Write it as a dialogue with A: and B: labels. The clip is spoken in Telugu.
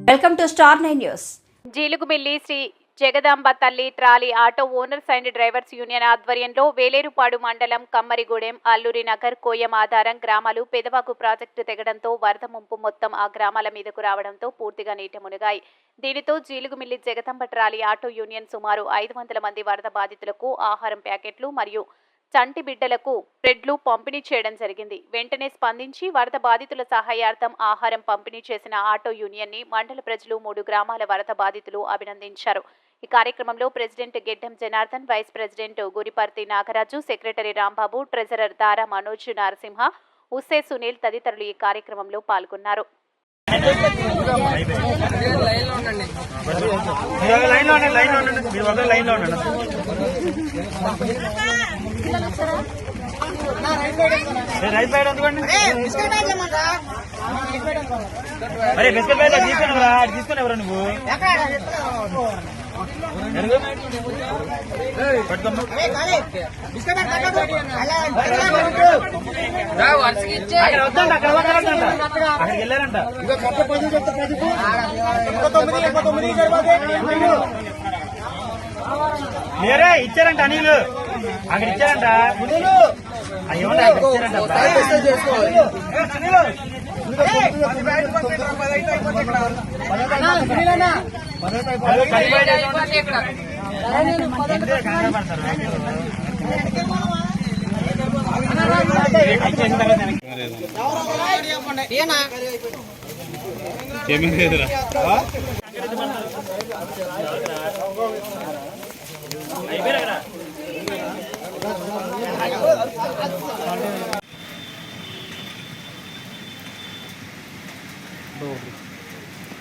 A: Welcome to star 9 news.
B: Jeelugumilli Shri Jagadamba తల్లి trolley auto owners and drivers union ఆధ్వర్యంలో వేలేరుపాడు మండలం కమ్మరిగూడెం, అల్లూరి నగర్, కోయం ఆధారం గ్రామాలు పెదవాగు ప్రాజెక్టు తెగడంతో వరద ముంపు మొత్తం ఆ గ్రామాల మీదకు రావడంతో పూర్తిగా నీట మునిగాయి. దీనితో Jeelugumilli Jagadamba trolley auto union సుమారు 500 మంది వరద బాధితులకు ఆహారం ప్యాకెట్లు మరియు చంటి బిడ్డలకు బ్రెడ్లు పంపిణీ చేయడం జరిగింది. వెంటనే స్పందించి వరద బాధితుల సహాయార్థం ఆహారం పంపిణీ చేసిన ఆటో యూనియన్ ని మండల ప్రజలు 3 గ్రామాల వరద బాధితులు అభినందించారు. ఈ కార్యక్రమంలో president Geddam Janardhan, vice president Guriparthi Nagaraju, secretary Rambabu, treasurer Dara Manoj Narasimha, ఉస్సే Sunil తదితరులు ఈ కార్యక్రమంలో పాల్గొన్నారు.
C: తీసుకునేవరా నువ్వు అక్కడికి వెళ్ళారంట. మీరే ఇచ్చారంట అనిలు, అక్కడ ఇచ్చారంట. ఏమన్నా అయిపోయారు.